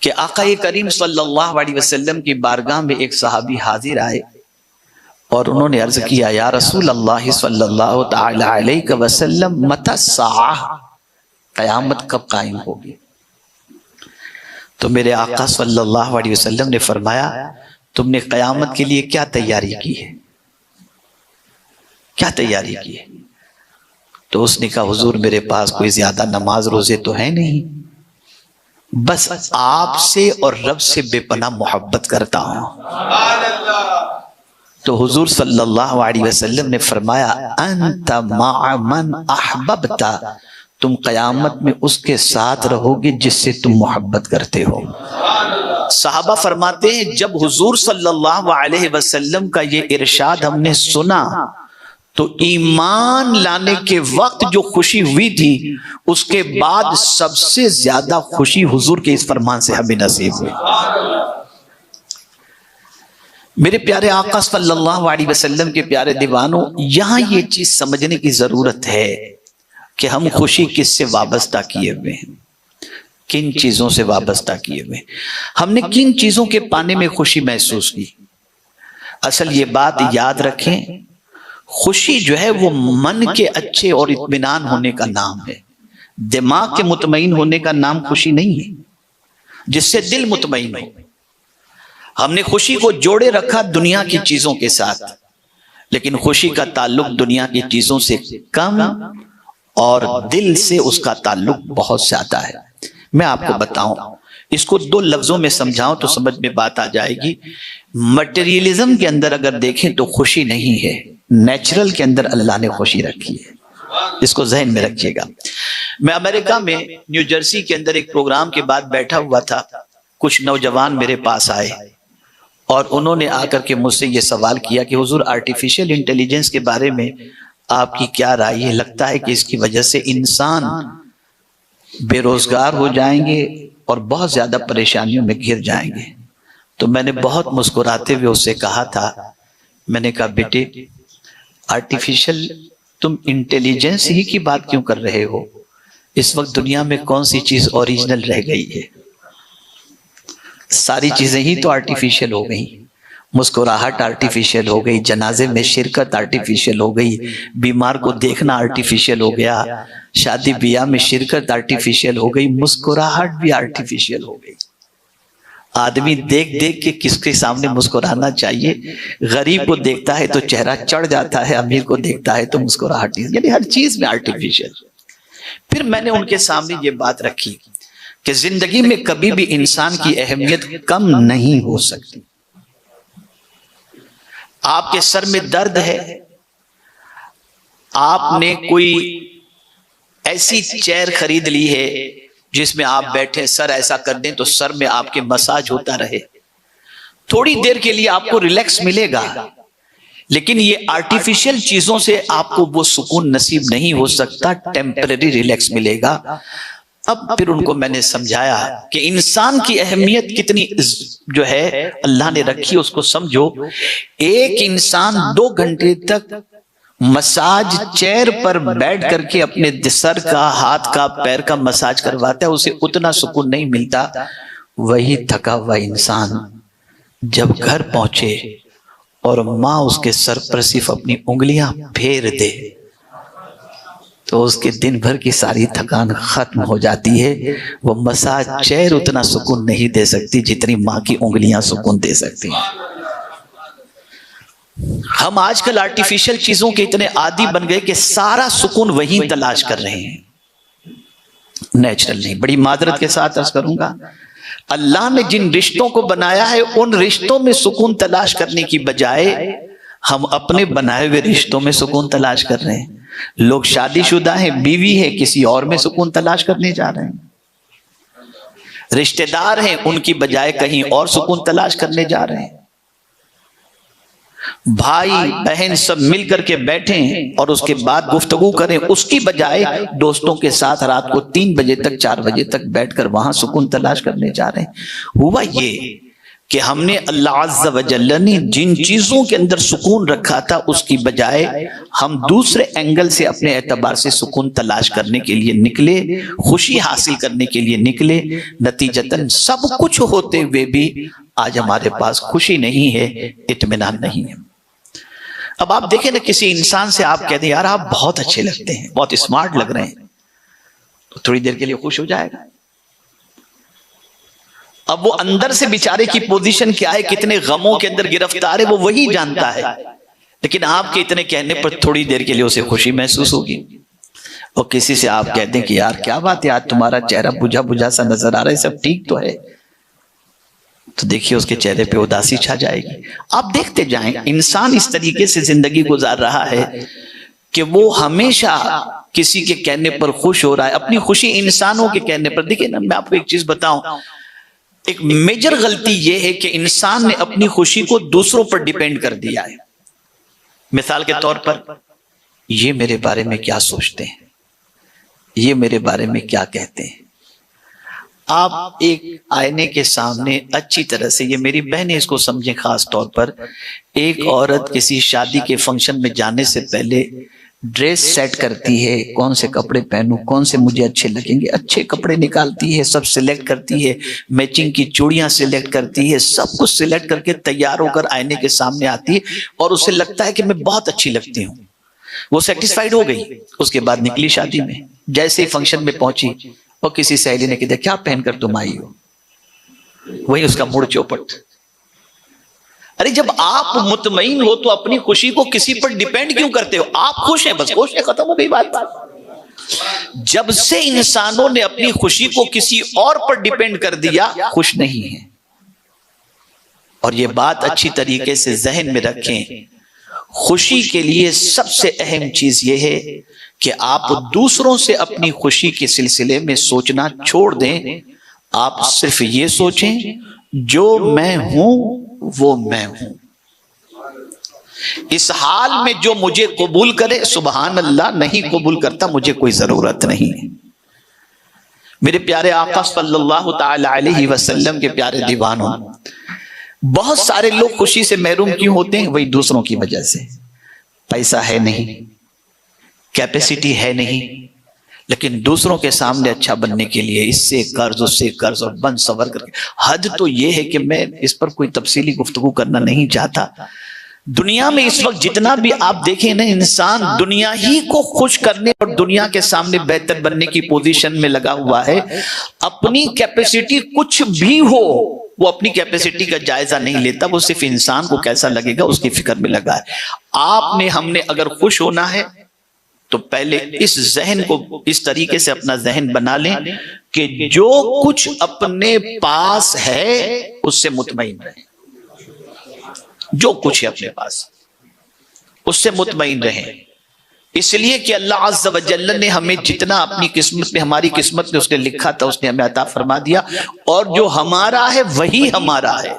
کہ آقا کریم صلی اللہ علیہ وسلم کی بارگاہ میں ایک صحابی حاضر آئے اور انہوں نے عرض کیا یا رسول اللہ صلی اللہ تعالی علیہ وسلم متی الساعہ، قیامت کب قائم ہوگی؟ تو میرے آقا صلی اللہ علیہ وسلم نے فرمایا تم نے قیامت کے لیے کیا تیاری کی ہے؟ کیا تیاری کی ہے؟ تو اس نے کہا حضور میرے پاس کوئی زیادہ نماز روزے تو ہے نہیں، بس آپ سے اور رب سے بے پناہ محبت کرتا ہوں۔ تو حضور صلی اللہ علیہ وسلم نے فرمایا انت مع من احببت، تم قیامت میں اس کے ساتھ رہو گے جس سے تم محبت کرتے ہو۔ صحابہ فرماتے ہیں جب حضور صلی اللہ علیہ وسلم کا یہ ارشاد ہم نے سنا تو ایمان لانے کے وقت جو خوشی ہوئی تھی اس کے بعد سب سے زیادہ خوشی حضور کے اس فرمان سے ہمیں نصیب ہوئی۔ میرے پیارے آقا صلی اللہ علیہ وسلم کے پیارے دیوانوں، یہاں یہ چیز سمجھنے کی ضرورت ہے کہ ہم خوشی کس سے وابستہ کیے ہوئے ہیں، کن چیزوں سے وابستہ کیے ہوئے ہیں، ہم نے کن چیزوں کے پانے میں خوشی محسوس کی۔ اصل یہ بات یاد رکھیں، خوشی جو ہے وہ من کے اچھے اور اطمینان ہونے کا نام ہے، دماغ کے مطمئن ہونے کا نام خوشی نہیں ہے، جس سے دل مطمئن ہو۔ ہم نے خوشی کو جوڑے رکھا دنیا کی چیزوں کے ساتھ، لیکن خوشی کا تعلق دنیا کی چیزوں سے کم اور دل سے اس کا تعلق بہت زیادہ ہے۔ میں آپ کو بتاؤں، اس کو دو لفظوں میں سمجھاؤں تو سمجھ میں بات آ جائے گی۔ مٹیریلزم کے اندر اگر دیکھیں تو خوشی نہیں ہے، نیچرل کے اندر اللہ نے خوشی رکھی ہے، اس کو ذہن میں رکھیے گا۔ میں امریکہ میں نیو جرسی کے اندر ایک پروگرام کے بعد بیٹھا ہوا تھا، کچھ نوجوان میرے پاس آئے اور انہوں نے آ کر کے مجھ سے یہ سوال کیا کہ حضور آرٹیفیشل انٹیلیجنس کے بارے میں آپ کی کیا رائے ہے؟ لگتا ہے کہ اس کی وجہ سے انسان بے روزگار ہو جائیں گے اور بہت زیادہ پریشانیوں میں گر جائیں گے۔ تو میں نے بہت مسکراتے ہوئے اس سے کہا تھا، میں نے کہا بیٹے آرٹیفیشل تم انٹیلیجنس ہی کی بات کیوں کر رہے ہو؟ اس وقت دنیا میں کون سی چیز اوریجنل رہ گئی ہے؟ ساری چیزیں ہی تو آرٹیفیشل ہو گئی، مسکراہٹ آرٹیفیشل ہو گئی، جنازے میں شرکت آرٹیفیشل ہو گئی، بیمار کو دیکھنا آرٹیفیشل ہو گیا، شادی بیاہ میں شرکت آرٹیفیشل ہو گئی، مسکراہٹ بھی آرٹیفیشل ہو گئی۔ آدمی دیکھ دیکھ کے کس کے سامنے مسکرانا چاہیے؟ غریب کو دیکھتا ہے تو چہرہ چڑھ جاتا ہے، امیر کو دیکھتا ہے تو مسکراہٹ، یعنی ہر چیز میں آرٹیفیشل۔ پھر میں نے ان کے سامنے یہ بات رکھی کہ زندگی میں کبھی بھی انسان کی اہمیت کم نہیں ہو سکتی۔ آپ کے سر میں درد ہے، آپ نے کوئی ایسی چیئر خرید لی ہے جس میں آپ بیٹھے، سر ایسا کر دیں تو سر میں آپ کے مساج ہوتا رہے، تھوڑی دیر کے لیے آپ کو ریلیکس ملے گا، لیکن یہ آرٹیفیشل چیزوں سے آپ کو وہ سکون نصیب نہیں ہو سکتا، ٹیمپرری ریلیکس ملے گا۔ اب پھر ان کو میں نے سمجھایا کہ انسان کی اہمیت کتنی جو ہے اللہ نے رکھی، اس کو سمجھو۔ ایک انسان 2 گھنٹے تک مساج چیئر پر بیٹھ کر کے اپنے سر کا، ہاتھ کا، پیر کا مساج کرواتا ہے، اسے اتنا سکون نہیں ملتا۔ وہی تھکا ہوا انسان جب گھر پہنچے اور ماں اس کے سر پر صرف اپنی انگلیاں پھیر دے تو اس کے دن بھر کی ساری تھکان ختم ہو جاتی ہے۔ وہ مساج چیئر اتنا سکون نہیں دے سکتی جتنی ماں کی انگلیاں سکون دے سکتی ہیں۔ ہم آج کل آرٹیفیشل چیزوں کے اتنے عادی بن گئے کہ سارا سکون وہیں تلاش کر رہے ہیں، نیچرل نہیں۔ بڑی معذرت کے ساتھ عرض کروں گا، اللہ نے جن رشتوں کو بنایا ہے ان رشتوں میں سکون تلاش کرنے کی بجائے ہم اپنے بنائے ہوئے رشتوں میں سکون تلاش کر رہے ہیں۔ لوگ شادی شدہ ہیں، بیوی ہے، کسی اور میں سکون تلاش کرنے جا رہے ہیں۔ رشتہ دار ہیں، ان کی بجائے کہیں اور سکون تلاش کرنے جا رہے ہیں۔ بھائی بہن سب مل کر کے بیٹھیں اور اس کے بعد گفتگو کریں، اس کی بجائے دوستوں کے ساتھ رات کو 3 بجے تک 4 بجے تک بیٹھ کر وہاں سکون تلاش کرنے جا رہے ہیں۔ ہوا یہ کہ ہم نے اللہ عز و جل نے جن چیزوں کے اندر سکون رکھا تھا اس کی بجائے ہم دوسرے اینگل سے اپنے اعتبار سے سکون تلاش کرنے کے لیے نکلے، خوشی حاصل کرنے کے لیے نکلے، نتیجتاً سب کچھ ہوتے ہوئے بھی آج ہمارے پاس خوشی نہیں ہے، اطمینان نہیں ہے۔ اب آپ دیکھیں نا، کسی انسان سے آپ کہتے ہیں یار آپ بہت اچھے لگتے ہیں، بہت اسمارٹ لگ رہے ہیں، تو تھوڑی دیر کے لیے خوش ہو جائے گا۔ اب وہ اندر سے بیچارے کی پوزیشن کیا ہے، کتنے غموں کے اندر گرفتار ہے، وہ وہی جانتا ہے، لیکن آپ کے اتنے کہنے پر تھوڑی دیر کے لیے اسے خوشی محسوس ہوگی۔ اور کسی سے آپ کہتے ہیں کہ یار کیا بات ہے، آج تمہارا چہرہ بجھا بجھا سا نظر آ رہا ہے، سب ٹھیک تو ہے، تو دیکھیے اس کے چہرے پہ اداسی چھا جائے گی۔ آپ دیکھتے جائیں انسان اس طریقے سے زندگی گزار رہا ہے کہ وہ ہمیشہ کسی کے کہنے پر خوش ہو رہا ہے، اپنی خوشی انسانوں کے کہنے پر۔ دیکھیں نا، میں آپ کو ایک چیز بتاؤں، ایک میجر غلطی یہ ہے کہ انسان نے اپنی خوشی کو دوسروں پر ڈیپینڈ کر دیا ہے۔ مثال کے طور پر، یہ میرے بارے میں کیا سوچتے ہیں، یہ میرے بارے میں کیا کہتے ہیں۔ آپ ایک آئینے کے سامنے اچھی طرح سے، یہ میری بہنیں اس کو سمجھیں خاص طور پر، ایک عورت کسی شادی کے فنکشن میں جانے سے پہلے ڈریس سیٹ کرتی ہے، کون سے کپڑے پہنوں، کون سے مجھے اچھے لگیں گے، اچھے کپڑے نکالتی ہے، سب سلیکٹ کرتی ہے، میچنگ کی چوڑیاں سلیکٹ کرتی ہے، سب کچھ سلیکٹ کر کے تیار ہو کر آئینے کے سامنے آتی ہے اور اسے لگتا ہے کہ میں بہت اچھی لگتی ہوں۔ وہ سیٹسفائیڈ ہو گئی، اس کے بعد نکلی شادی میں، جیسے ہی فنکشن میں پہنچی اور کسی سہیلی نے کہا کیا پہن کر تم آئی ہو، وہی اس کا موڑ چوپٹ۔ ارے جب آپ مطمئن ہو تو اپنی خوشی کو کسی پر ڈیپینڈ کیوں کرتے ہو؟ آپ خوش ہیں، بس خوش ہیں، ختم ہو گئی بات۔ جب سے انسانوں نے اپنی خوشی کو کسی اور پر ڈیپینڈ کر دیا، خوش نہیں ہیں۔ اور یہ بات اچھی طریقے سے ذہن میں رکھیں، خوشی کے لیے سب سے اہم چیز یہ ہے کہ آپ دوسروں سے اپنی خوشی کے سلسلے میں سوچنا چھوڑ دیں۔ آپ صرف یہ سوچیں جو میں ہوں وہ میں ہوں، اس حال میں جو مجھے قبول کرے سبحان اللہ، نہیں قبول کرتا مجھے کوئی ضرورت نہیں۔ میرے پیارے آقا صلی اللہ تعالی علیہ وسلم کے پیارے دیوانوں، بہت سارے لوگ خوشی سے محروم کیوں ہوتے ہیں؟ وہی دوسروں کی وجہ سے۔ پیسہ ہے نہیں، کیپیسٹی ہے نہیں، لیکن دوسروں کے سامنے اچھا بننے کے لیے اس سے قرض اس سے قرض اور بند سور کر کے۔ حد تو یہ ہے کہ میں اس پر کوئی تفصیلی گفتگو کرنا نہیں چاہتا۔ دنیا میں اس وقت جتنا بھی آپ دیکھیں نا، انسان دنیا ہی کو خوش کرنے اور دنیا کے سامنے بہتر بننے کی پوزیشن میں لگا ہوا ہے۔ اپنی کیپیسٹی کچھ بھی ہو، وہ اپنی کیپیسٹی کا جائزہ نہیں لیتا، وہ صرف انسان کو کیسا لگے گا اس کی فکر میں لگا ہے۔ آپ نے ہم نے اگر خوش ہونا ہے تو پہلے اس ذہن کو اس طریقے سے اپنا ذہن بنا لیں کہ جو کچھ اپنے پاس ہے اس سے مطمئن رہیں، جو کچھ ہے اپنے پاس اس سے مطمئن رہیں، اس لیے کہ اللہ عز و جل نے ہمیں جتنا اپنی قسمت میں، ہماری قسمت میں اس نے لکھا تھا اس نے ہمیں عطا فرما دیا، اور جو ہمارا ہے وہی ہمارا ہے۔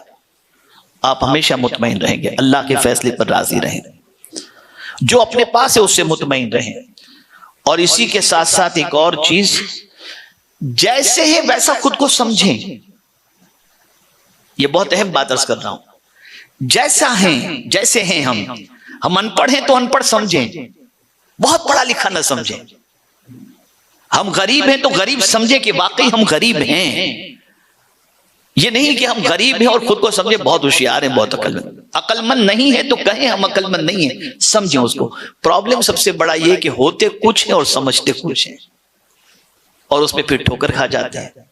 آپ ہمیشہ مطمئن رہیں گے، اللہ کے فیصلے پر راضی رہیں، جو اپنے پاس ہے اس سے مطمئن رہیں۔ اور اسی کے ساتھ ساتھ ایک اور چیز، جیسے ہے ویسا خود کو سمجھیں۔ یہ بہت اہم بات عرض کر رہا ہوں، جیسا ہیں جیسے ہیں ہم ان پڑھ ہیں تو ان پڑھ سمجھیں، بہت پڑھا لکھا نہ سمجھیں۔ ہم غریب ہیں تو غریب سمجھیں کہ واقعی ہم غریب ہیں، یہ نہیں کہ ہم غریب ہیں اور خود کو سمجھے بہت ہوشیار ہیں، بہت عقل مند۔ عقل مند نہیں ہے تو کہیں ہم عقل مند نہیں ہیں، سمجھیں اس کو۔ پرابلم سب سے بڑا یہ کہ ہوتے کچھ ہیں اور سمجھتے کچھ ہیں، اور اس میں پھر ٹھوکر کھا جاتے ہیں۔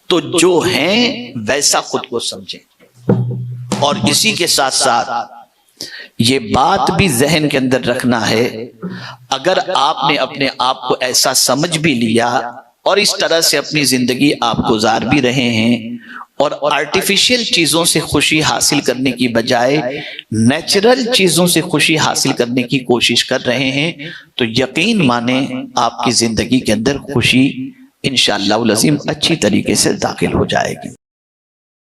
تو جو ہیں ویسا خود کو سمجھیں، اور اسی کے ساتھ ساتھ یہ بات بھی ذہن کے اندر رکھنا ہے، اگر آپ نے اپنے آپ کو ایسا سمجھ بھی لیا اور اس طرح سے اپنی زندگی آپ گزار بھی رہے ہیں، اور آرٹیفیشل چیزوں سے خوشی حاصل کرنے کی بجائے نیچرل چیزوں سے خوشی حاصل کرنے کی کوشش کر رہے ہیں، تو یقین مانیں آپ کی زندگی کے اندر خوشی انشاءاللہ العظیم اچھی طریقے سے داخل ہو جائے گی۔